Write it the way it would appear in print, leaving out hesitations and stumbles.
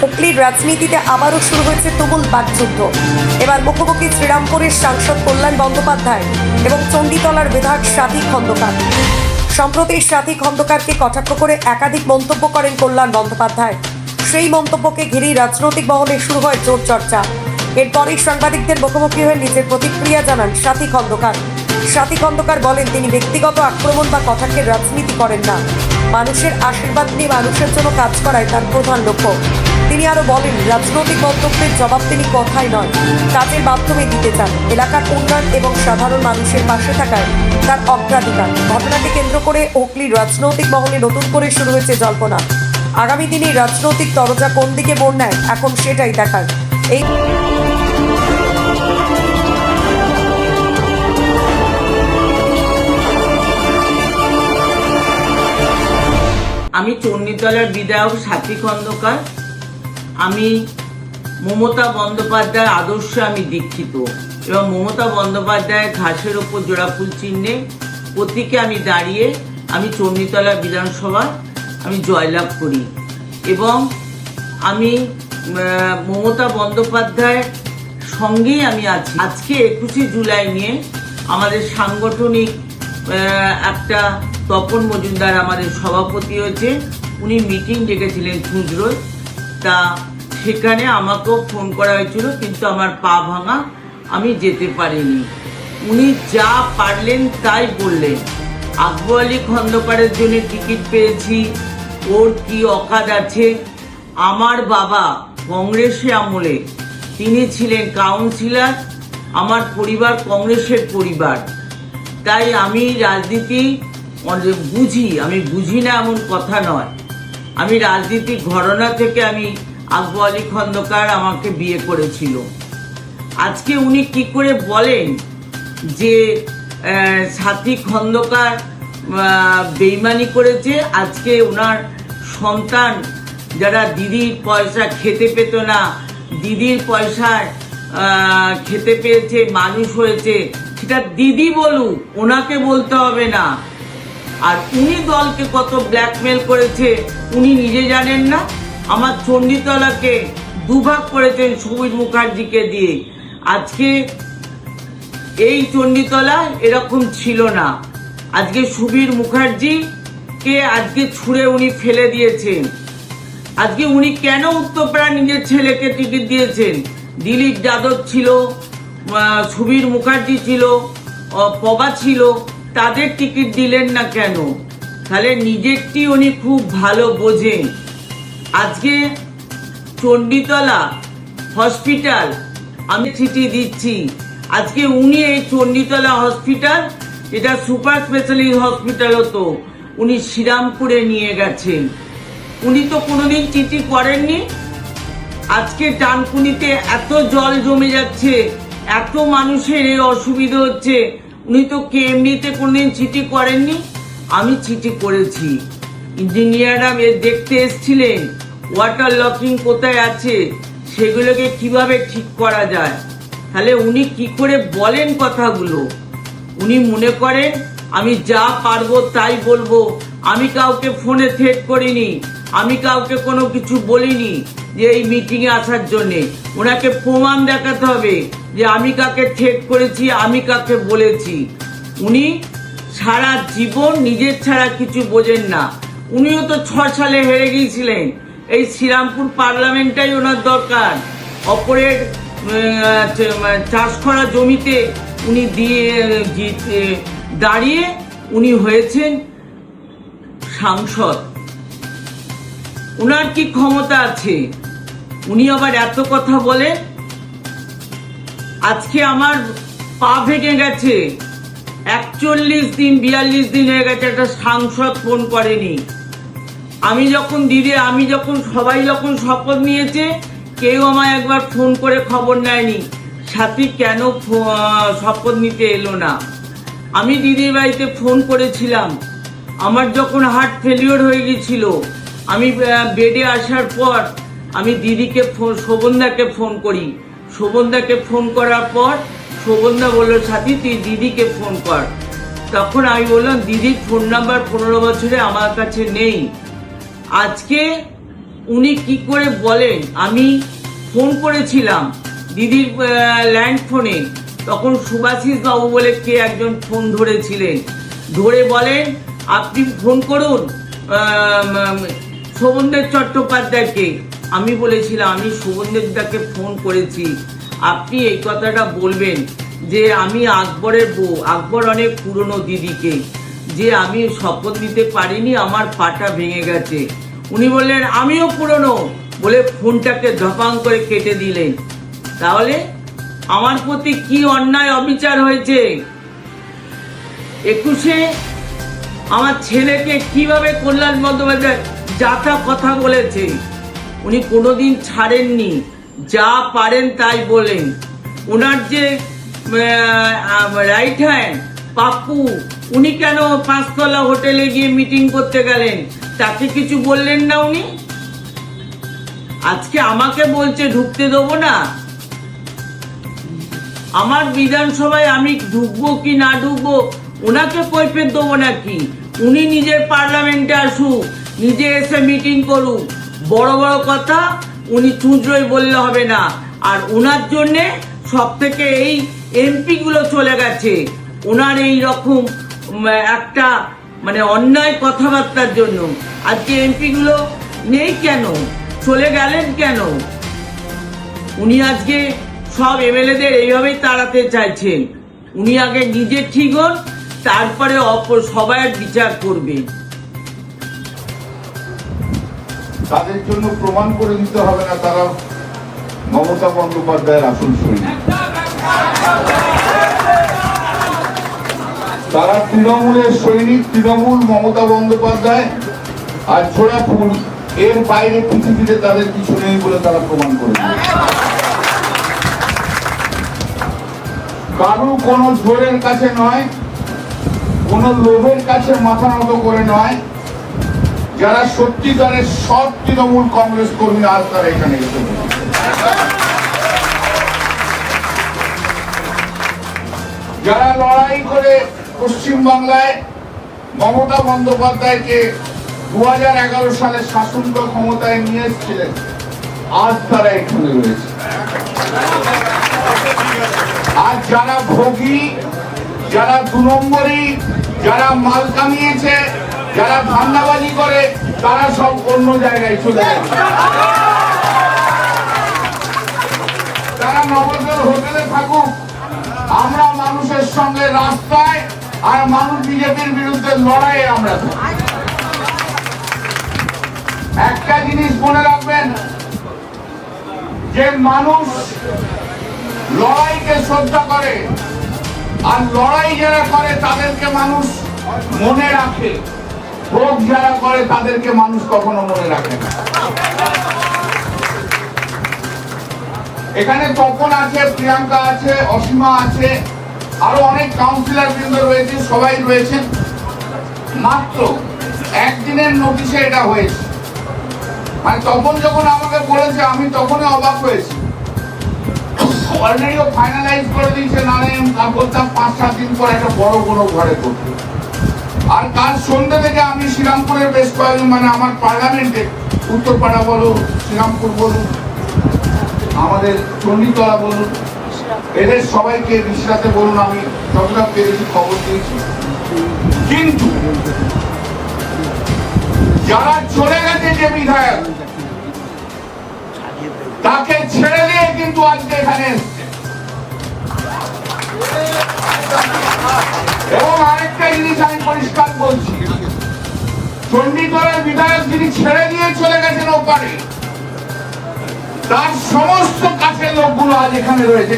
হুগলির রাজনীতিতে আবারও শুরু হয়েছে তুমুল বাকযুদ্ধ। এবার মুখোমুখি শ্রীরামপুরের সাংসদ কল্যাণ বন্দ্যোপাধ্যায় এবং চণ্ডীতলার বিধায়ক সাথী খন্দকার। সম্প্রতি সাথী খন্দকারকে কটাক্ষ করে একাধিক মন্তব্য করেন কল্যাণ বন্দ্যোপাধ্যায়। সেই মন্তব্যকে ঘিরেই রাজনৈতিক মহলে শুরু হয় জোর চর্চা। এরপরই সাংবাদিকদের মুখোমুখি হয়ে নিজের প্রতিক্রিয়া জানান সাথী খন্দকার। সাথী খন্দকার বলেন, তিনি ব্যক্তিগত আক্রমণ বা কটাক্ষের রাজনীতি করেন না। মানুষের আশীর্বাদ নিয়ে মানুষের জন্য কাজ করাই তার প্রধান লক্ষ্য। তিনি আরো বলেন, রাজনৈতিক মন্তব্যের জবাব তিনি কথায় নয়, কাজের মাধ্যমে দিতে চান। এলাকার উন্নয়ন এবং সাধারণ মানুষের পাশে থাকায় তার অগ্রাধিকার। ঘটনাকে কেন্দ্র করে হুগলির রাজনৈতিক মহলে নতুন করে শুরু হয়েছে জল্পনা। আগামী দিনে রাজনৈতিক তরজা কোন দিকে মোড় নেয়, এখন সেটাই দেখার। এই আমি চণ্ডীতলার বিধায়ক সাথী খন্দকার। আমি মমতা বন্দ্যোপাধ্যায়ের আদর্শে আমি দীক্ষিত এবং মমতা বন্দ্যোপাধ্যায়ের ঘাসের ওপর জোড়াফুল চিহ্নে প্রতীকে আমি দাঁড়িয়ে আমি চণ্ডীতলা বিধানসভা আমি জয়লাভ করি এবং আমি মমতা বন্দ্যোপাধ্যায়ের সঙ্গেই আমি আছি। আজকে 21শে জুলাই নিয়ে আমাদের সাংগঠনিক একটা তপন মজুমদার আমাদের সভাপতি হয়েছে, উনি মিটিং ডেকেছিলেন খুচরোয়। তা সেখানে আমাকেও ফোন করা হয়েছিল, কিন্তু আমার পা ভাঙা, আমি যেতে পারিনি। উনি যা পারলেন তাই বললেন। আকবর আলী খন্দকারের জন্য টিকিট পেয়েছি, ওর কি অকাদ আছে। আমার বাবা কংগ্রেসে আমলে তিনি ছিলেন কাউন্সিলর, আমার পরিবার কংগ্রেসের পরিবার। তাই আমি রাজনীতি বুঝি, আমি বুঝি না এমন কথা নয়। আমি রাজনীতিক ঘরানা থেকে আমি আকবর আলী খন্দকার আমাকে বিয়ে করেছিল। আজকে উনি কি করে বলেন যে সাথী খন্দকার বেইমানি করেছে। আজকে ওনার সন্তান যারা দিদির পয়সা খেতে পেত না, দিদির পয়সায় খেতে পেয়েছে, মানুষ হয়েছে, সেটা দিদি বলুক, ওনাকে বলতে হবে না। আর উনি দলকে কত ব্ল্যাকমেল করেছে উনি নিজে জানেন না। আমার চণ্ডীতলাকে দুভাগ করেছেন সুবীর মুখার্জিকে দিয়ে। আজকে এই চণ্ডীতলা এরকম ছিল না। আজকে সুবীর মুখার্জিকে আজকে ছুঁড়ে উনি ফেলে দিয়েছেন। আজকে উনি কেন উত্তরপাড়া নিজের ছেলেকে টিকিট দিয়েছেন? দিলীপ যাদব ছিল, সুবীর মুখার্জি ছিল, পবা ছিল, তাদের টিকিট দিলেন না কেন? তাহলে নিজেরটি উনি খুব ভালো বোঝেন। আজকে চণ্ডীতলা হসপিটাল আমি চিঠি দিচ্ছি। আজকে উনি এই চণ্ডীতলা হসপিটাল, এটা সুপার স্পেশালিস্ট হসপিটাল হতো, উনি শ্রীরামপুরে নিয়ে গেছেন। উনি তো কোনোদিন চিঠি করেননি। আজকে ডানকুনিতে এত জল জমে যাচ্ছে, এত মানুষের এই অসুবিধা হচ্ছে, উনি তো কেএমডিতে কোনোদিন চিঠি করেননি। আমি চিঠি করেছি। ইঞ্জিনিয়াররা দেখতে এসেছিলেন ওয়াটার লকিং কোথায় আছে, সেগুলোকে কিভাবে ঠিক করা যায়। তাহলে উনি কি করে বলেন কথাগুলো? উনি মনে করেন আমি যা পারবো তাই বলবো। আমি কাউকে ফোনে থ্রেট করিনি, আমি কাউকে কোনো কিছু বলিনি যে এই মিটিংয়ে আসার জন্যে। ওনাকে প্রমাণ দেখাতে হবে যে আমি কাকে থ্রেট করেছি, আমি কাকে বলেছি। উনি সারা জীবন নিজের ছাড়া কিছু বোঝেন না। উনিও তো 6 সালে হেরে গিয়েছিলেন। এই শ্রীরামপুর পার্লামেন্টটাই ওনার দরকার। অপরের চাষ করা জমিতে উনি দাঁড়িয়ে উনি হয়েছেন সাংসদ। উনার কি ক্ষমতা আছে? উনি আবার এত কথা বলে। আজকে আমার পা ভেঙে গেছে, 41 দিন 42 দিন হয়ে গেছে, একটা সাংসদ ফোন করেনি। আমি যখন সবাই যখন শপথ নিয়েছে, কেউ আমায় একবার ফোন করে খবর নেয়নি সাথী কেন শপথ নিতে এলো না। আমি দিদির বাড়িতে ফোন করেছিলাম। আমার যখন হার্ট ফেলিওর হয়ে গেছিল, আমি বেডে আসার পর আমি দিদিকে শোভনদাকে ফোন করি। শোভনদাকে ফোন করার পর শোভনদা বলল, সাথী তুই দিদিকে ফোন কর। তখন আমি বললাম, দিদির ফোন নাম্বার 15 বছরে আমার কাছে নেই। আজকে উনি কি করে বলেন? আমি ফোন করেছিলাম দিদির ল্যান্ড ফোনে, তখন সুভাষিস বাবু বলে কে একজন ফোন ধরেছিলেন, ধরে বলেন আপনি ফোন করুন শোভনদেব চট্টোপাধ্যায়কে। আমি বলেছিলাম আমি শোভনদেবদাকে ফোন করেছি, আপনি এই কথাটা বলবেন যে আমি আকবরের বউ, আকবর অনেক পুরনো দিদিকে, যে আমি শপথ নিতে পারিনি, আমার পাটা ভেঙে গেছে। উনি বললেন আমিও পুরনো, বলে ফোনটাকে ধপাং করে কেটে দিলেন। তাহলে আমার প্রতি কি অন্যায় অবিচার হয়েছে? 21-এ আমার ছেলেকে কিভাবে কল্যাণ বন্দ্যোপাধ্যায় যাতা কথা বলেছে, উনি কোনোদিন ছাড়েননি, যা পারেন তাই বলেন। ওনার যে রাইট হ্যান্ড পাপ্পু, উনি কেন 5তলা হোটেলে গিয়ে মিটিং করতে গেলেন? তাকে কিছু বললেন না উনি? আজকে আমাকে বলছে ঢুকতে দেবো না। আমার বিধানসভায় আমি ঢুকবো কি না ঢুকবো ওনাকে কৈফিয়ত দেবো নাকি? উনি নিজের পার্লামেন্টে আসুক, নিজে এসে মিটিং করুক, বড় বড় কথা উনি চুঁচড়োই বললে হবে না। আর ওনার জন্যে সব থেকে এই এমপি গুলো চলে গেছে, ওনার এই রকম একটা অন্যায় কথাবার্তার জন্য। আজকে এমপি গুলো নেই কেন, চলে গেলেন কেন? উনি আজকে সব এমএলএদের এইভাবেই তাড়াতে চাইছেন। উনি আগে নিজে ঠিক হন, তারপরে সবাই বিচার করবে। তাদের জন্য প্রমাণ করে দিতে হবে না তারা মমতা বন্দ্যোপাধ্যায়ের আসল সৈনিক। তারা তৃণমূলের সৈনিক, তৃণমূল, মমতা বন্দ্যোপাধ্যায় আর ছোড়া ফুল, এর বাইরে পৃথিবীতে তাদের কিছু নেই বলে তারা প্রমাণ করে দিয়েছে। কারো কোনো জোরের কাছে নয়, কোনো লোভের কাছে মাথা নত করে নয়, যারা সত্যিকারের সব তৃণমূল কংগ্রেস কর্মী আজ তারা এখানে এসে যারা লড়াই করে পশ্চিমবাংলায় মমতা বন্দ্যোপাধ্যায়কে 2011 সালে শাসন ক্ষমতায় নিয়ে এসেছিলেন, আজ তারা এখানে রয়েছে। আজ যারা ভোগী, যারা 2 নম্বরী, যারা মাল কামিয়েছে, যারা ধান্দাবাজি করে, তারা সব অন্য জায়গায় চলে গেছে। তারা নবদ্বীপ হোটেলে থাকুক, আমরা মানুষের সঙ্গে রাস্তায়, আর মানুষ বিজেপির বিরুদ্ধে লড়াইয়ে আমরা থাকি। একটা জিনিস মনে রাখবেন, যে মানুষ লড়াইকে শ্রদ্ধা করে, আর লড়াই যারা করে তাদেরকে মানুষ মনে রাখে, ভোগ যারা করে তাদেরকে মানুষ কখনো মনে রাখে না। এখানে তপন আছে, প্রিয়াঙ্কা আছে, অসীমা আছে, আরো অনেক কাউন্সিলর বৃন্দ রয়েছে, সবাই রয়েছেন। মাত্র একদিনের নোটিশে এটা হয়েছে। তপন যখন আমাকে বলেছে আমি তখনই অবাক হয়েছি। অলরেডি ফাইনালাইজ করে দিয়েছে, বলতাম 5-7 দিন পর একটা বড় ঘরে করতে। আর কাল সন্ধ্যে থেকে আমি শ্রীরামপুরের বেশ কয়েকজন আমার পার্লামেন্টে, উত্তরপাড়া বলুন, শ্রীরামপুর বলুন, আমাদের চণ্ডীতলা বলুন, এদের সবাইকে রিসরাতে বলুন, আমি যতটা পেরেছি খবর দিয়েছি। কিন্তু যারা চলে গেছে, যে বিধায়ক, তাকে ছেড়ে দিয়ে কিন্তু আজকে এখানে এসছে। এবং আরেকটা জিনিস আমি পরিষ্কার বলছি, চণ্ডীতলার বিধায়ক যিনি ছেড়ে দিয়ে চলে গেছেন ওপারে, তার সমস্ত কাছের লোকগুলো আজ এখানে রয়েছে।